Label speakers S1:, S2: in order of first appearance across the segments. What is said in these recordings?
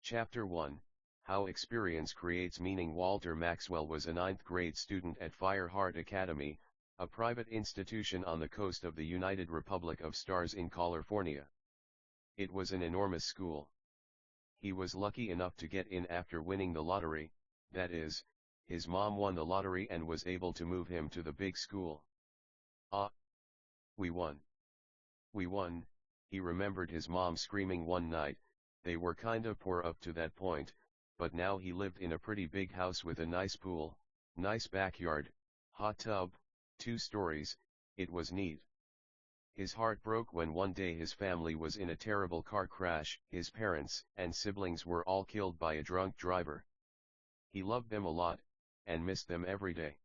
S1: Chapter 1, How Experience Creates Meaning. Walter Maxwell was a ninth-grade student at Fireheart Academy, a private institution on the coast of the United Republic of Stars in California. It was an enormous school. He was lucky enough to get in after winning the lottery, that is, his mom won the lottery and was able to move him to the big school. Ah! We won. We won, he remembered his mom screaming one night. They were kinda poor up to that point, but now he lived in a pretty big house with a nice pool, nice backyard, hot tub, 2 stories, it was neat. His heart broke when one day his family was in a terrible car crash. His parents and siblings were all killed by a drunk driver. He loved them a lot, and missed them every day.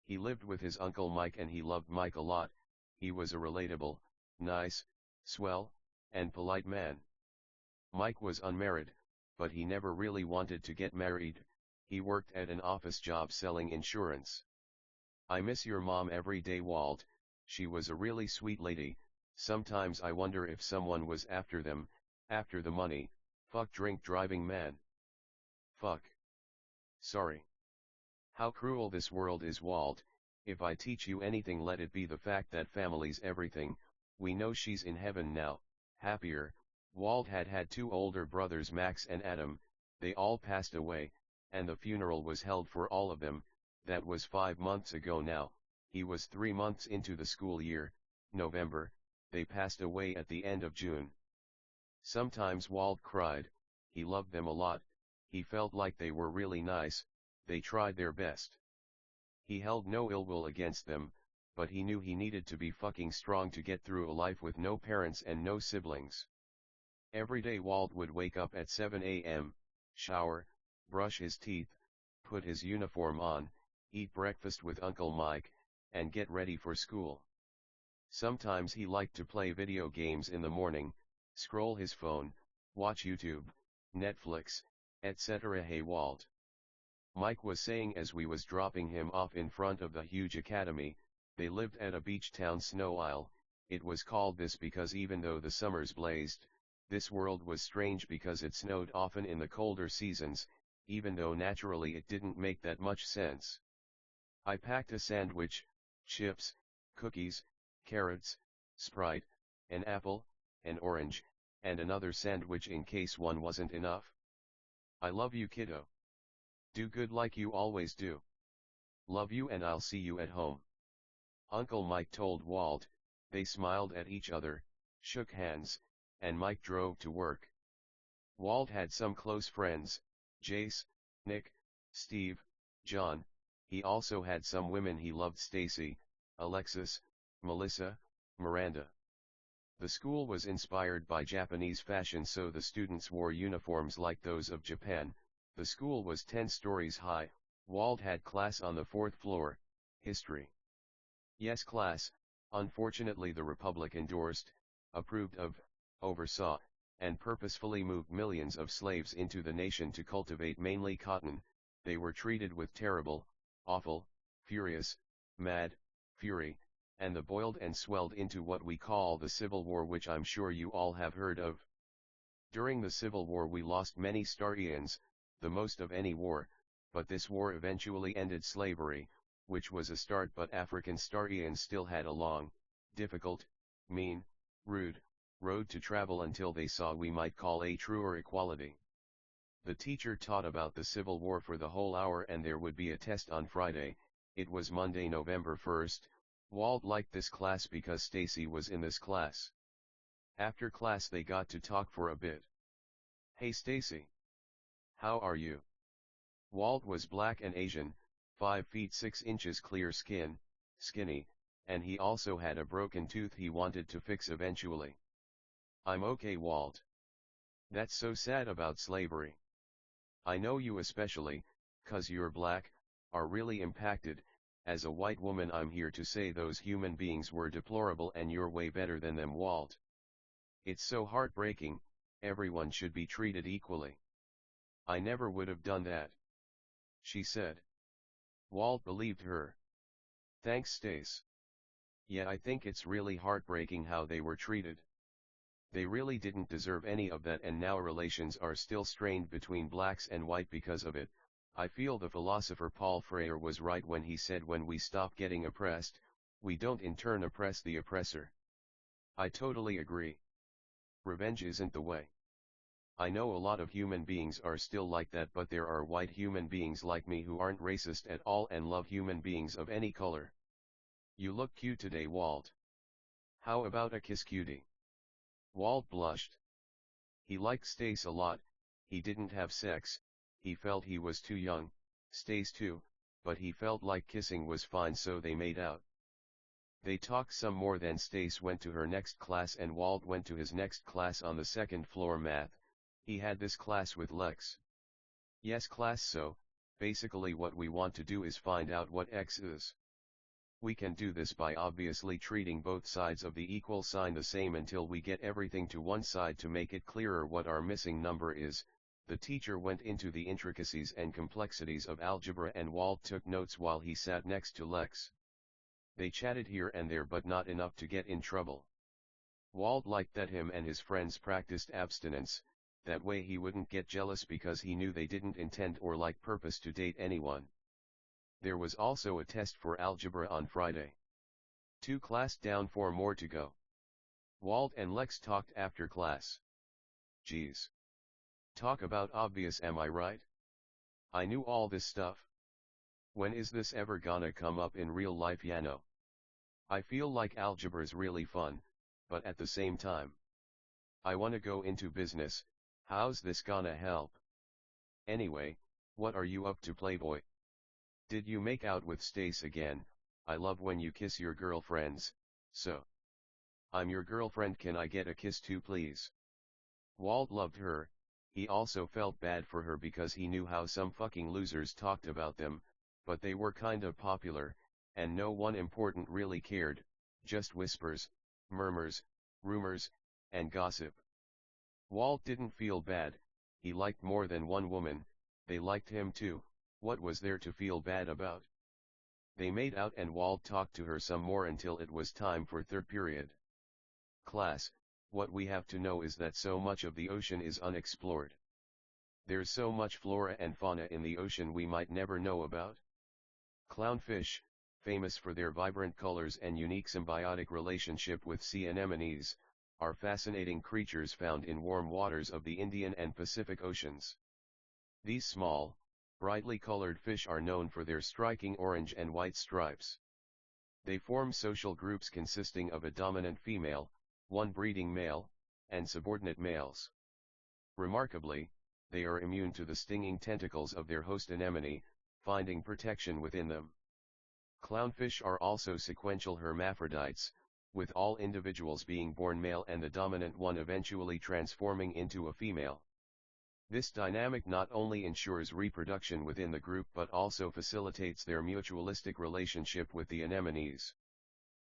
S1: He lived with his uncle Mike and he loved Mike a lot. He was a relatable, nice, swell, and polite man. Mike was unmarried, but he never really wanted to get married. He worked at an office job selling insurance. I miss your mom every day, Walt. She was a really sweet lady. Sometimes I wonder if someone was after them, after the money. Fuck drink driving man. Fuck. Sorry. How cruel this world is, Walt. If I teach you anything, let it be the fact that family's everything. We know she's in heaven now, happier. Walt had 2 older brothers, Max and Adam. They all passed away, and the funeral was held for all of them. That was 5 months ago now. He was 3 months into the school year, November. They passed away at the end of June. Sometimes Walt cried. He loved them a lot. He felt like they were really nice. They tried their best. He held no ill will against them, but he knew he needed to be fucking strong to get through a life with no parents and no siblings. Every day Walt would wake up at 7 a.m., shower, brush his teeth, put his uniform on, eat breakfast with Uncle Mike, and get ready for school. Sometimes he liked to play video games in the morning, scroll his phone, watch YouTube, Netflix, etc. Hey Walt. Mike was saying as we was dropping him off in front of the huge academy. They lived at a beach town, Snow Isle. It was called this because even though the summers blazed, this world was strange because it snowed often in the colder seasons, even though naturally it didn't make that much sense. I packed a sandwich, chips, cookies, carrots, Sprite, an apple, an orange, and another sandwich in case one wasn't enough. I love you, kiddo. Do good like you always do. Love you, and I'll see you at home. Uncle Mike told Walt. They smiled at each other, shook hands, and Mike drove to work. Walt had some close friends, Jace, Nick, Steve, John. He also had some women he loved, Stacy, Alexis, Melissa, Miranda. The school was inspired by Japanese fashion, so the students wore uniforms like those of Japan. The school was 10 stories high. Walt had class on the 4th floor, history. Yes, class. Unfortunately the Republic endorsed, approved of, oversaw, and purposefully moved millions of slaves into the nation to cultivate mainly cotton. They were treated with terrible, awful, furious, mad, fury, and the boiled and swelled into what we call the Civil War, which I'm sure you all have heard of. During the Civil War we lost many Starians, the most of any war, but this war eventually ended slavery, which was a start, but African Starians still had a long, difficult, mean, rude, road to travel until they saw we might call a truer equality. The teacher taught about the Civil War for the whole hour and there would be a test on Friday. It was Monday, November 1st. Walt liked this class because Stacy was in this class. After class they got to talk for a bit. Hey Stacy. How are you? Walt was black and Asian, 5 feet 6 inches, clear skin, skinny, and he also had a broken tooth he wanted to fix eventually. I'm okay, Walt. That's so sad about slavery. I know you especially, 'cause you're black, are really impacted. As a white woman I'm here to say those human beings were deplorable and you're way better than them, Walt. It's so heartbreaking. Everyone should be treated equally. I never would have done that, she said. Walt believed her. Thanks, Stace. Yeah, I think it's really heartbreaking how they were treated. They really didn't deserve any of that, and now relations are still strained between blacks and white because of it. I feel the philosopher Paul Freire was right when he said when we stop getting oppressed, we don't in turn oppress the oppressor. I totally agree. Revenge isn't the way. I know a lot of human beings are still like that, but there are white human beings like me who aren't racist at all and love human beings of any color. You look cute today, Walt. How about a kiss, cutie? Walt blushed. He liked Stace a lot. He didn't have sex, he felt he was too young, Stace too, but he felt like kissing was fine, so they made out. They talked some more, then Stace went to her next class and Walt went to his next class on the second floor, math. He had this class with Lex. Yes, class, so basically what we want to do is find out what X is. We can do this by obviously treating both sides of the equal sign the same until we get everything to one side to make it clearer what our missing number is. The teacher went into the intricacies and complexities of algebra and Walt took notes while he sat next to Lex. They chatted here and there, but not enough to get in trouble. Walt liked that him and his friends practiced abstinence, that way he wouldn't get jealous because he knew they didn't intend or like purpose to date anyone. There was also a test for algebra on Friday. 2 class down, 4 more to go. Walt and Lex talked after class. Geez. Talk about obvious, am I right? I knew all this stuff. When is this ever gonna come up in real life, Yano? I feel like algebra's really fun, but at the same time, I wanna go into business. How's this gonna help? Anyway, what are you up to, playboy? Did you make out with Stace again? I love when you kiss your girlfriends, so. I'm your girlfriend, can I get a kiss too, please? Walt loved her. He also felt bad for her because he knew how some fucking losers talked about them, but they were kinda popular, and no one important really cared, just whispers, murmurs, rumors, and gossip. Walt didn't feel bad. He liked more than one woman, they liked him too. What was there to feel bad about? They made out and Walt talked to her some more until it was time for third period. Class, what we have to know is that so much of the ocean is unexplored. There's so much flora and fauna in the ocean we might never know about. Clownfish, famous for their vibrant colors and unique symbiotic relationship with sea anemones, are fascinating creatures found in warm waters of the Indian and Pacific Oceans. These small, brightly colored fish are known for their striking orange and white stripes. They form social groups consisting of a dominant female, one breeding male, and subordinate males. Remarkably, they are immune to the stinging tentacles of their host anemone, finding protection within them. Clownfish are also sequential hermaphrodites, with all individuals being born male and the dominant one eventually transforming into a female. This dynamic not only ensures reproduction within the group but also facilitates their mutualistic relationship with the anemones.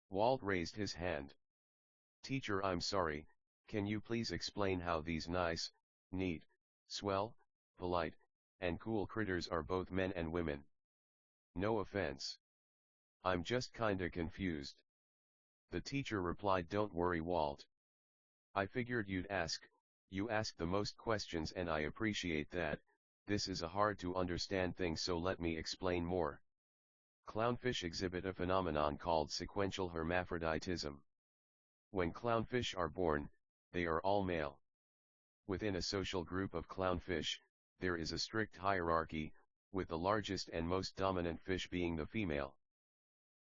S1: Walt raised his hand. Teacher, I'm sorry, can you please explain how these nice, neat, swell, polite, and cool critters are both men and women? No offense. I'm just kinda confused. The teacher replied, don't worry, Walt. I figured you'd ask. You ask the most questions and I appreciate that. This is a hard to understand thing, so let me explain more. Clownfish exhibit a phenomenon called sequential hermaphroditism. When clownfish are born, they are all male. Within a social group of clownfish, there is a strict hierarchy, with the largest and most dominant fish being the female.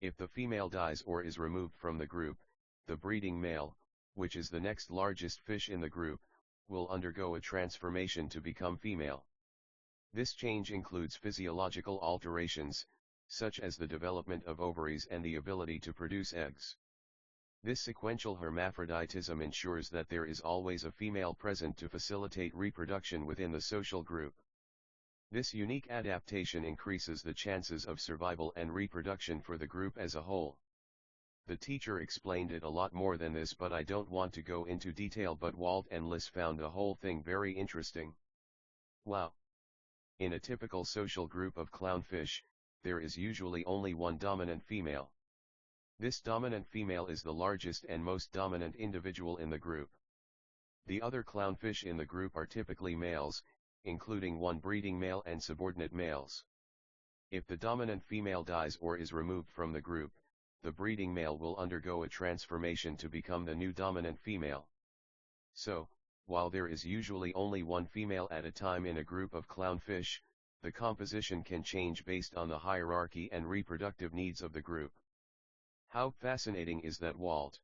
S1: If the female dies or is removed from the group, the breeding male, which is the next largest fish in the group, will undergo a transformation to become female. This change includes physiological alterations, such as the development of ovaries and the ability to produce eggs. This sequential hermaphroditism ensures that there is always a female present to facilitate reproduction within the social group. This unique adaptation increases the chances of survival and reproduction for the group as a whole. The teacher explained it a lot more than this, but I don't want to go into detail, but Walt and Liz found the whole thing very interesting. Wow! In a typical social group of clownfish, there is usually only one dominant female. This dominant female is the largest and most dominant individual in the group. The other clownfish in the group are typically males, including one breeding male and subordinate males. If the dominant female dies or is removed from the group, the breeding male will undergo a transformation to become the new dominant female. So, while there is usually only one female at a time in a group of clownfish, the composition can change based on the hierarchy and reproductive needs of the group. How fascinating is that, Walt?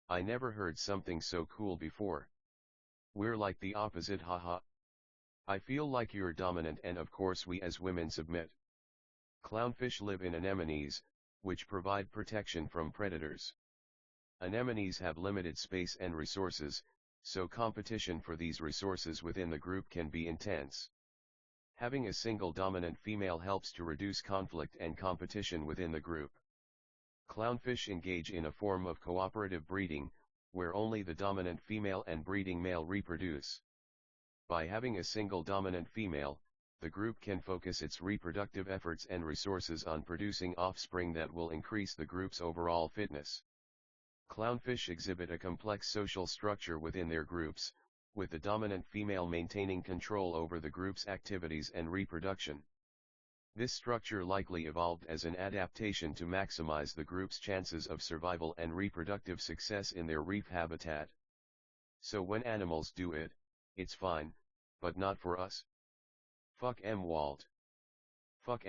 S1: I never heard something so cool before. We're like the opposite, haha. I feel like you're dominant and of course we as women submit. Clownfish live in anemones, which provide protection from predators. Anemones have limited space and resources, so competition for these resources within the group can be intense. Having a single dominant female helps to reduce conflict and competition within the group. Clownfish engage in a form of cooperative breeding, where only the dominant female and breeding male reproduce. By having a single dominant female, the group can focus its reproductive efforts and resources on producing offspring that will increase the group's overall fitness. Clownfish exhibit a complex social structure within their groups, with the dominant female maintaining control over the group's activities and reproduction. This structure likely evolved as an adaptation to maximize the group's chances of survival and reproductive success in their reef habitat. So when animals do it, it's fine, but not for us. Fuck Walt. Fuck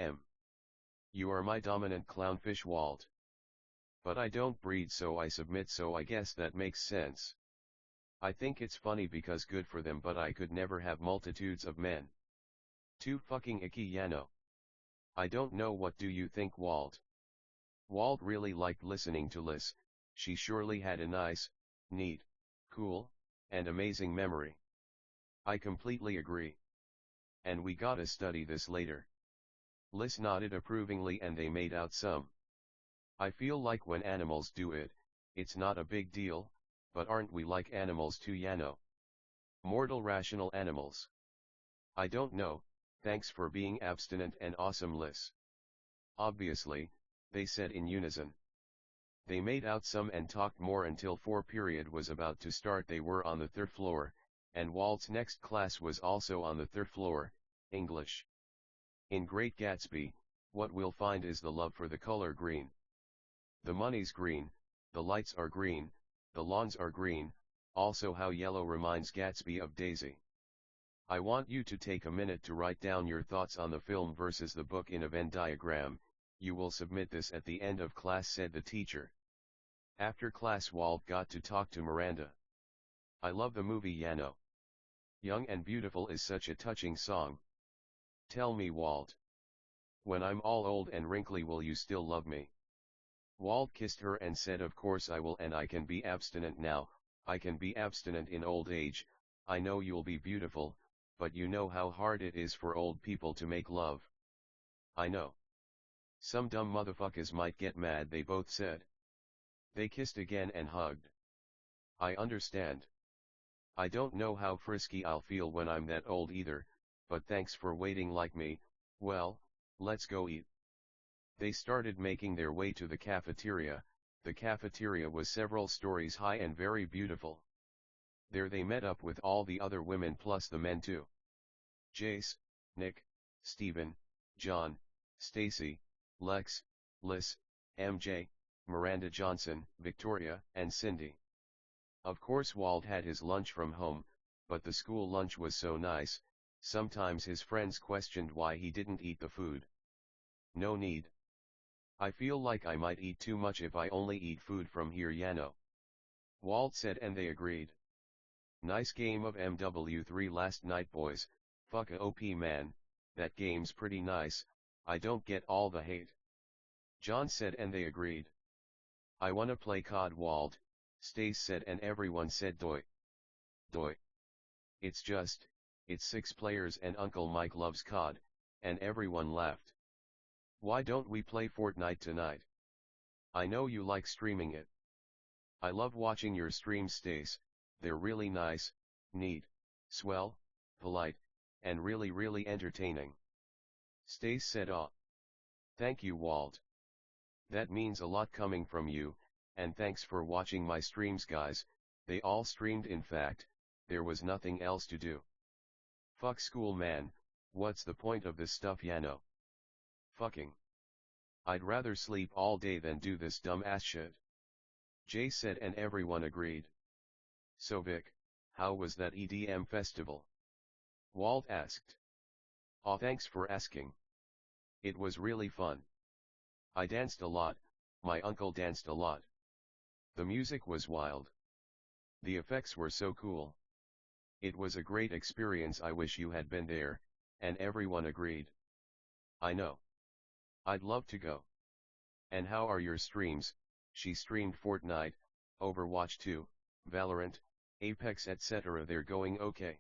S1: You are my dominant clownfish, Walt. But I don't breed, so I submit, so I guess that makes sense. I think it's funny because good for them, but I could never have multitudes of men. Too fucking icky, Yano. I don't know, what do you think, Walt? Walt really liked listening to Liz. She surely had a nice, neat, cool, and amazing memory. I completely agree. And we gotta study this later. Liz nodded approvingly and they made out some. I feel like when animals do it, it's not a big deal, but aren't we like animals too, Yano? Mortal rational animals. I don't know, thanks for being abstinent and awesome, Liz. Obviously, they said in unison. They made out some and talked more until period was about to start. They were on the third floor, and Walt's next class was also on the third floor, English. In Great Gatsby, what we'll find is the love for the color green. The money's green, the lights are green, the lawns are green, also how yellow reminds Gatsby of Daisy. I want you to take a minute to write down your thoughts on the film versus the book in a Venn diagram. You will submit this at the end of class, said the teacher. After class, Walt got to talk to Miranda. I love the movie, Yano. Young and Beautiful is such a touching song. Tell me, Walt. When I'm all old and wrinkly, will you still love me? Walt kissed her and said, of course I will, and I can be abstinent now, I can be abstinent in old age. I know you'll be beautiful, but you know how hard it is for old people to make love. I know. Some dumb motherfuckers might get mad, they both said. They kissed again and hugged. I understand. I don't know how frisky I'll feel when I'm that old either, but thanks for waiting like me. Well, let's go eat. They started making their way to the cafeteria. The cafeteria was several stories high and very beautiful. There they met up with all the other women plus the men too. Jace, Nick, Steven, John, Stacy, Lex, Liz, MJ, Miranda Johnson, Victoria, and Cindy. Of course Walt had his lunch from home, but the school lunch was so nice, sometimes his friends questioned why he didn't eat the food. No need. I feel like I might eat too much if I only eat food from here, Yano. Walt said, and they agreed. Nice game of MW3 last night, boys. Fuck a OP, man, that game's pretty nice. I don't get all the hate. John said, and they agreed. I wanna play COD, Walt, Stace said, and everyone said doi. Doi. It's 6 players and Uncle Mike loves COD, and everyone laughed. Why don't we play Fortnite tonight? I know you like streaming it. I love watching your streams, Stace, they're really nice, neat, swell, polite, and really entertaining. Stace said, "Aw. Thank you, Walt. That means a lot coming from you, and thanks for watching my streams, guys." They all streamed, in fact, there was nothing else to do. Fuck school, man, what's the point of this stuff, Yano? Fucking. I'd rather sleep all day than do this dumb ass shit. Jay said, and everyone agreed. So Vic, how was that EDM festival? Walt asked. Aw, thanks for asking. It was really fun. I danced a lot, my uncle danced a lot. The music was wild. The effects were so cool. It was a great experience. I wish you had been there, and everyone agreed. I know. I'd love to go. And how are your streams? She streamed Fortnite, Overwatch 2, Valorant, Apex etc. They're going okay.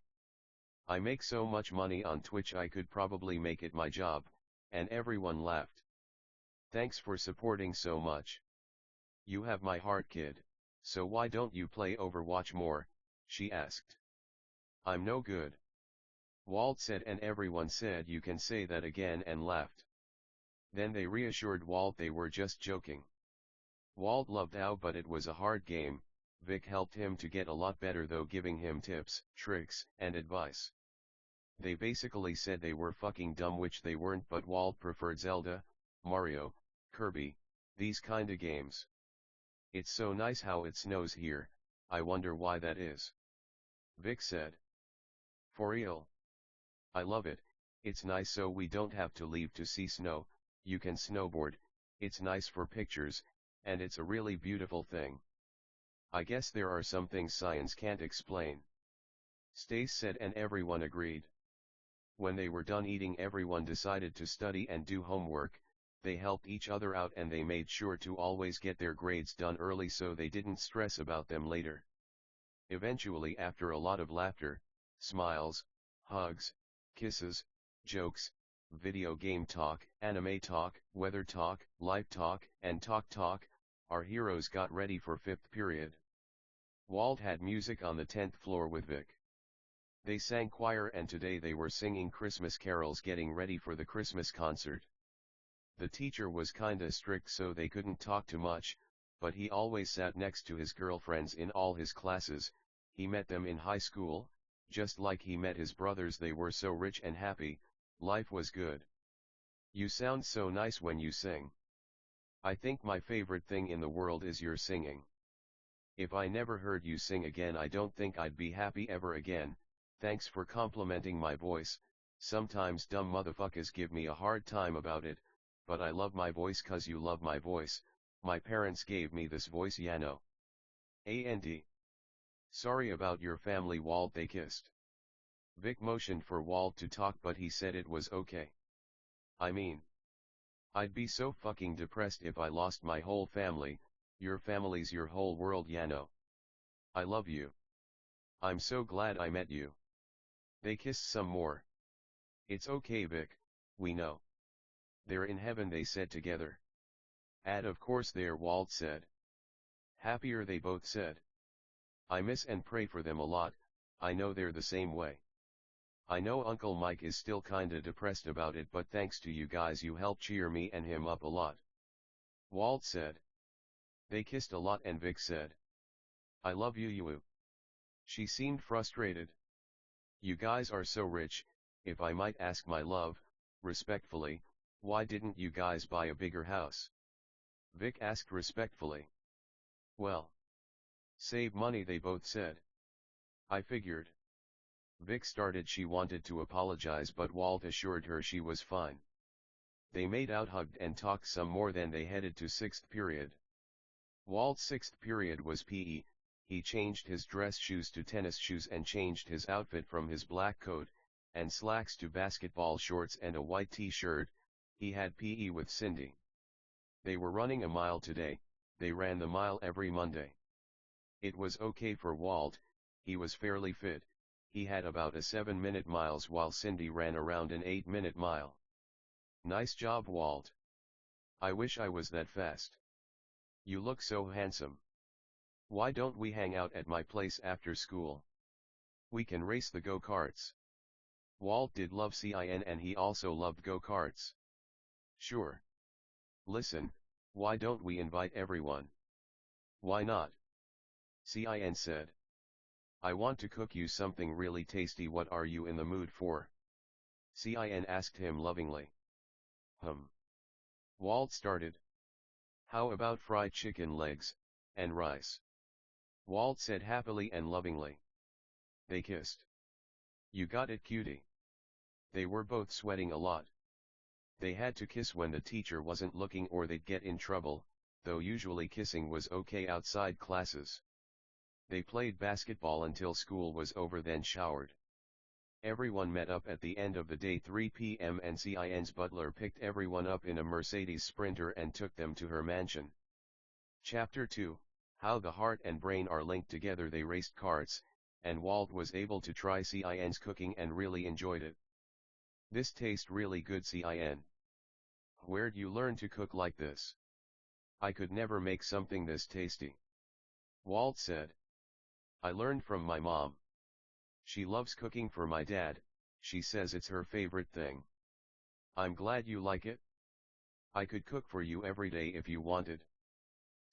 S1: I make so much money on Twitch I could probably make it my job, and everyone laughed. Thanks for supporting so much. You have my heart, kid, so why don't you play Overwatch more? She asked. I'm no good. Walt said, and everyone said you can say that again, and laughed. Then they reassured Walt they were just joking. Walt loved OW, but it was a hard game. Vic helped him to get a lot better though, giving him tips, tricks, and advice. They basically said they were fucking dumb, which they weren't, but Walt preferred Zelda, Mario, Kirby, these kinda games. It's so nice how it snows here, I wonder why that is. Vic said. For real? I love it, it's nice so we don't have to leave to see snow, you can snowboard, it's nice for pictures, and it's a really beautiful thing. I guess there are some things science can't explain. Stace said, and everyone agreed. When they were done eating, everyone decided to study and do homework. They helped each other out and they made sure to always get their grades done early so they didn't stress about them later. Eventually, after a lot of laughter, smiles, hugs, kisses, jokes, video game talk, anime talk, weather talk, life talk, and talk, our heroes got ready for fifth period. Walt had music on the 10th floor with Vic. They sang choir and today they were singing Christmas carols getting ready for the Christmas concert. The teacher was kinda strict so they couldn't talk too much, but he always sat next to his girlfriends in all his classes. He met them in high school, just like he met his brothers. They were so rich and happy, life was good. You sound so nice when you sing. I think my favorite thing in the world is your singing. If I never heard you sing again, I don't think I'd be happy ever again. Thanks for complimenting my voice. Sometimes dumb motherfuckers give me a hard time about it, but I love my voice 'cause you love my voice. My parents gave me this voice, Yano. And. Sorry about your family, Walt. They kissed. Vic motioned for Walt to talk, but he said it was okay. I mean, I'd be so fucking depressed if I lost my whole family. Your family's your whole world, Yano. I love you. I'm so glad I met you. They kissed some more. It's okay, Vic, we know. They're in heaven, they said together. And of course they're, Walt said. Happier, they both said. I miss and pray for them a lot. I know they're the same way. I know Uncle Mike is still kinda depressed about it, but thanks to you guys you helped cheer me and him up a lot. Walt said. They kissed a lot and Vic said. I love you, Yu. She seemed frustrated. You guys are so rich, if I might ask my love, respectfully, why didn't you guys buy a bigger house? Vic asked respectfully. Well, save money, they both said. I figured. Vic started. She wanted to apologize, but Walt assured her she was fine. They made out, hugged and talked some more, then they headed to sixth period. Walt's sixth period was PE. He changed his dress shoes to tennis shoes and changed his outfit from his black coat and slacks to basketball shorts and a white t-shirt. He had PE with Cindy. They were running a mile today. They ran the mile every Monday. It was okay for Walt, he was fairly fit. He had about a 7-minute miles while Cindy ran around an 8-minute mile. Nice job, Walt. I wish I was that fast. You look so handsome. Why don't we hang out at my place after school? We can race the go-karts. Walt did love CIN and he also loved go-karts. Sure. Listen, why don't we invite everyone? Why not? CIN said. I want to cook you something really tasty. What are you in the mood for? Cin asked him lovingly. Walt started. How about fried chicken legs, and rice? Walt said happily and lovingly. They kissed. You got it, cutie. They were both sweating a lot. They had to kiss when the teacher wasn't looking or they'd get in trouble, though usually kissing was okay outside classes. They played basketball until school was over, then showered. Everyone met up at the end of the day 3 p.m. and Cin's butler picked everyone up in a Mercedes Sprinter and took them to her mansion. Chapter 2, How the Heart and Brain Are Linked Together. They raced karts, and Walt was able to try Cin's cooking and really enjoyed it. This tastes really good, Cin. Where'd you learn to cook like this? I could never make something this tasty. Walt said. I learned from my mom. She loves cooking for my dad, she says it's her favorite thing. I'm glad you like it. I could cook for you every day if you wanted.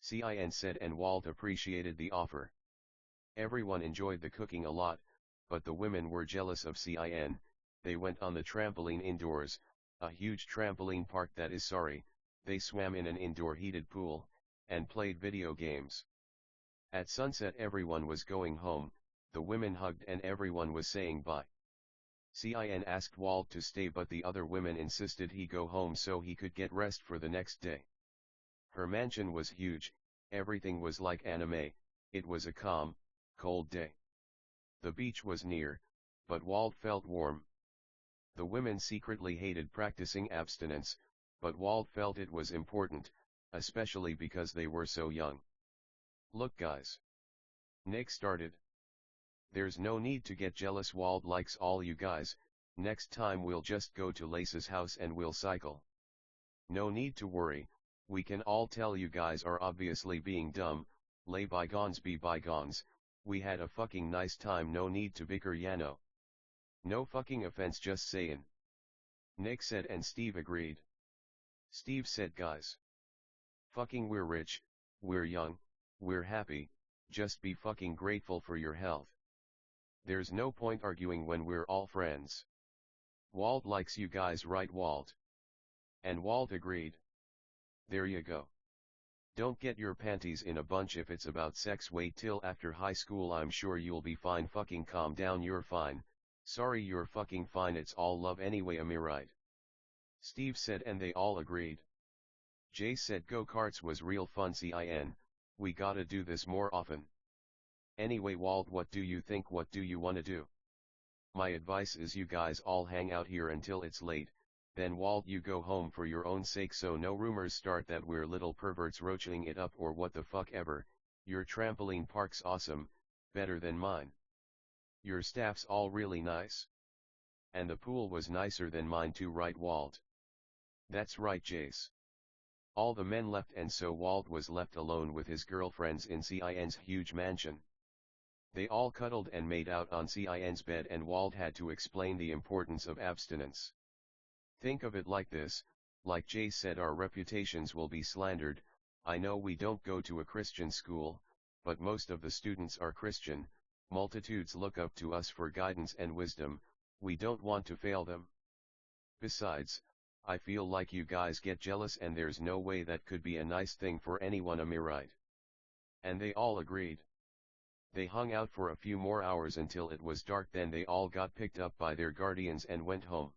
S1: Cin said, and Walt appreciated the offer. Everyone enjoyed the cooking a lot, but the women were jealous of Cin. They went on the trampoline indoors, a huge trampoline park that is sorry, they swam in an indoor heated pool, and played video games. At sunset everyone was going home, the women hugged and everyone was saying bye. Cin asked Walt to stay, but the other women insisted he go home so he could get rest for the next day. Her mansion was huge, everything was like anime, it was a calm, cold day. The beach was near, but Walt felt warm. The women secretly hated practicing abstinence, but Walt felt it was important, especially because they were so young. Look guys. Nick started. There's no need to get jealous, Walt likes all you guys, next time we'll just go to Lace's house and we'll cycle. No need to worry, we can all tell you guys are obviously being dumb, lay bygones be bygones, we had a fucking nice time, no need to bicker, Yano. No fucking offense, just sayin'. Nick said, and Steve agreed. Steve said, guys. Fucking we're rich, we're young, we're happy, just be fucking grateful for your health. There's no point arguing when we're all friends. Walt likes you guys, right Walt? And Walt agreed. There you go. Don't get your panties in a bunch if it's about sex, wait till after high school, I'm sure you'll be fine, fucking calm down, you're fine, sorry you're fucking fine, it's all love anyway, am I right? Steve said, and they all agreed. Jay said go-karts was real fun, Cin, we gotta do this more often. Anyway Walt, what do you think, what do you wanna do? My advice is you guys all hang out here until it's late, then Walt you go home for your own sake so no rumors start that we're little perverts roaching it up or what the fuck ever. Your trampoline park's awesome, better than mine. Your staff's all really nice. And the pool was nicer than mine too, right Walt? That's right Jace. All the men left and so Walt was left alone with his girlfriends in Cin's huge mansion. They all cuddled and made out on Cin's bed and Walt had to explain the importance of abstinence. Think of it like this, like Jay said, our reputations will be slandered. I know we don't go to a Christian school, but most of the students are Christian, multitudes look up to us for guidance and wisdom, we don't want to fail them. Besides, I feel like you guys get jealous and there's no way that could be a nice thing for anyone, am I right? And they all agreed. They hung out for a few more hours until it was dark, then they all got picked up by their guardians and went home.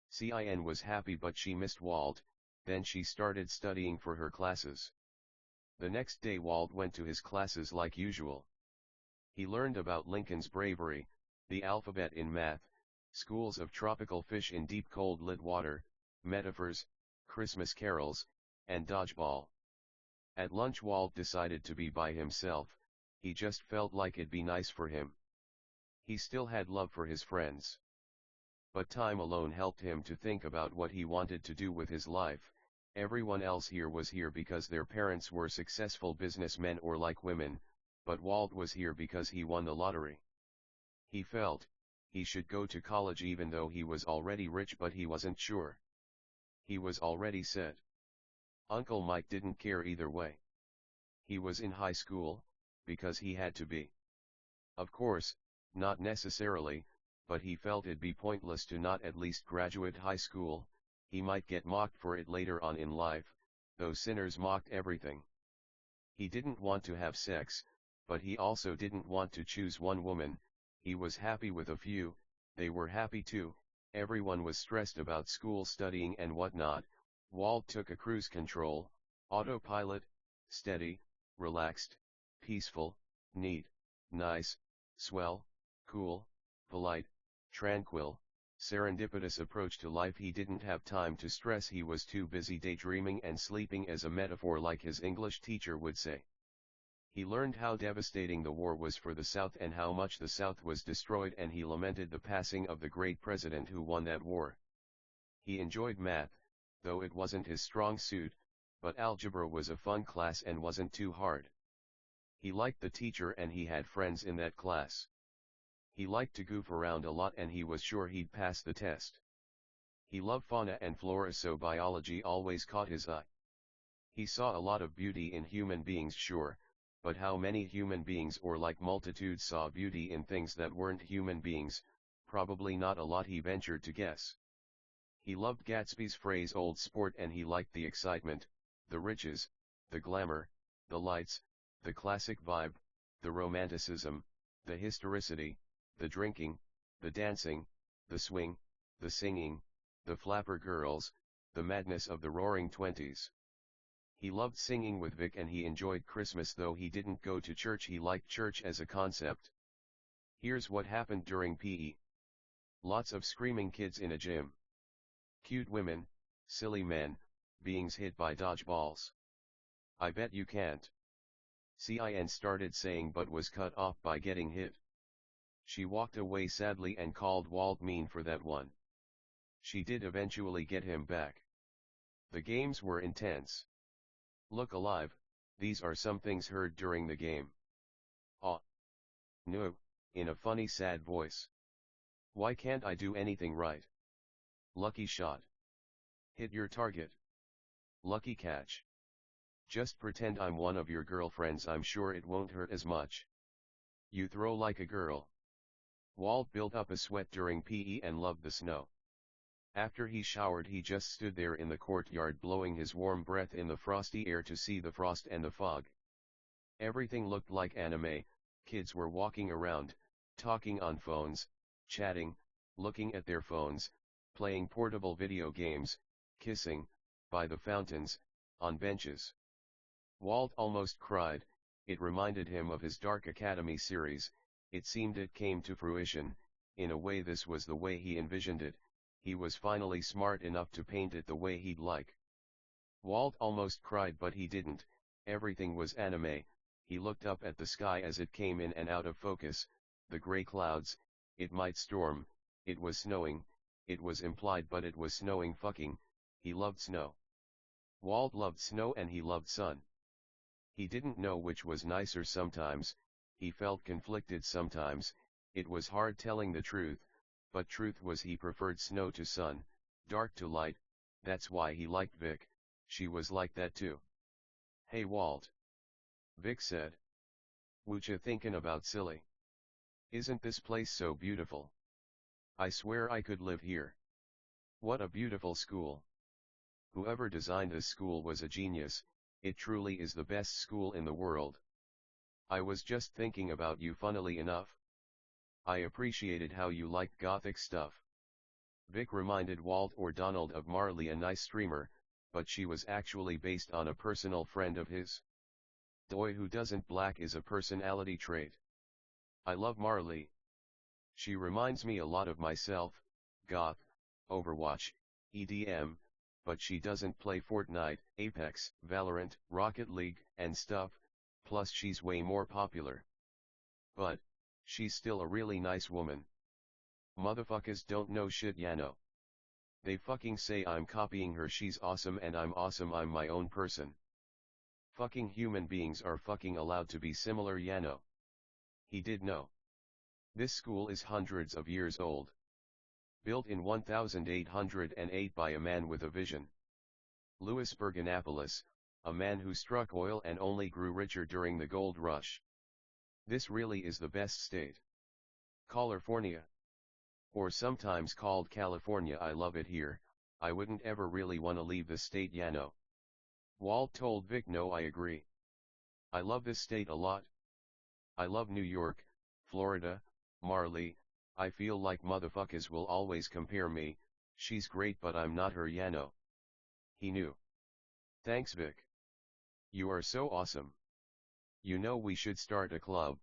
S1: Cin was happy but she missed Walt, then she started studying for her classes. The next day Walt went to his classes like usual. He learned about Lincoln's bravery, the alphabet in math, schools of tropical fish in deep cold lit water, metaphors, Christmas carols, and dodgeball. At lunch Walt decided to be by himself, he just felt like it'd be nice for him. He still had love for his friends. But time alone helped him to think about what he wanted to do with his life. Everyone else here was here because their parents were successful businessmen or like women, but Walt was here because he won the lottery. He felt he should go to college even though he was already rich, but he wasn't sure. He was already set. Uncle Mike didn't care either way. He was in high school, because he had to be. Of course, not necessarily, but he felt it'd be pointless to not at least graduate high school. He might get mocked for it later on in life, though sinners mocked everything. He didn't want to have sex, but he also didn't want to choose one woman. He was happy with a few, they were happy too. Everyone was stressed about school, studying and whatnot. Walt took a cruise control, autopilot, steady, relaxed, peaceful, neat, nice, swell, cool, polite, tranquil, serendipitous approach to life. He didn't have time to stress, he was too busy daydreaming and sleeping, as a metaphor, like his English teacher would say. He learned how devastating the war was for the South and how much the South was destroyed, and he lamented the passing of the great president who won that war. He enjoyed math, though it wasn't his strong suit, but algebra was a fun class and wasn't too hard. He liked the teacher and he had friends in that class. He liked to goof around a lot and he was sure he'd pass the test. He loved fauna and flora, so biology always caught his eye. He saw a lot of beauty in human beings, sure, but how many human beings, or like multitudes, saw beauty in things that weren't human beings? Probably not a lot, he ventured to guess. He loved Gatsby's phrase "old sport," and he liked the excitement, the riches, the glamour, the lights, the classic vibe, the romanticism, the historicity, the drinking, the dancing, the swing, the singing, the flapper girls, the madness of the roaring 20s. He loved singing with Vic and he enjoyed Christmas, though he didn't go to church. He liked church as a concept. Here's what happened during PE. Lots of screaming kids in a gym. Cute women, silly men, beings hit by dodgeballs. I bet you can't. Cin started saying, but was cut off by getting hit. She walked away sadly and called Walt mean for that one. She did eventually get him back. The games were intense. Look alive, these are some things heard during the game. Ah. No, in a funny sad voice. Why can't I do anything right? Lucky shot. Hit your target. Lucky catch. Just pretend I'm one of your girlfriends, I'm sure it won't hurt as much. You throw like a girl. Walt built up a sweat during PE and loved the snow. After he showered, he just stood there in the courtyard blowing his warm breath in the frosty air to see the frost and the fog. Everything looked like anime. Kids were walking around, talking on phones, chatting, looking at their phones, playing portable video games, kissing, by the fountains, on benches. Walt almost cried. It reminded him of his Dark Academy series. It seemed it came to fruition. In a way, this was the way he envisioned it. He was finally smart enough to paint it the way he'd like. Walt almost cried, but he didn't. Everything was anime. He looked up at the sky as it came in and out of focus, the gray clouds. It might storm, it was snowing, it was implied, but it was snowing fucking. He loved snow. Walt loved snow and he loved sun. He didn't know which was nicer sometimes. He felt conflicted sometimes. It was hard telling the truth, but truth was he preferred snow to sun, dark to light. That's why he liked Vic. She was like that too. Hey Walt. Vic said. Whatcha thinking about, silly? Isn't this place so beautiful? I swear I could live here. What a beautiful school. Whoever designed this school was a genius. It truly is the best school in the world. I was just thinking about you, funnily enough. I appreciated how you liked gothic stuff. Vic reminded Walt or Donald of Marley, a nice streamer, but she was actually based on a personal friend of his. Boy who doesn't black is a personality trait. I love Marley. She reminds me a lot of myself, goth, Overwatch, EDM, but she doesn't play Fortnite, Apex, Valorant, Rocket League, and stuff, plus she's way more popular. But, she's still a really nice woman. Motherfuckers don't know shit, Yano. They fucking say I'm copying her, she's awesome and I'm awesome, I'm my own person. Fucking human beings are fucking allowed to be similar, Yano. He did know. This school is hundreds of years old. Built in 1808 by a man with a vision. Louis Berganapolis, a man who struck oil and only grew richer during the gold rush. This really is the best state. California. Or sometimes called California. I love it here, I wouldn't ever really wanna leave the state, ya know. Walt told Vic. No, I agree. I love this state a lot. I love New York, Florida, Marley. I feel like motherfuckers will always compare me, she's great but I'm not her, ya know. He knew. Thanks Vic. You are so awesome. You know we should start a club,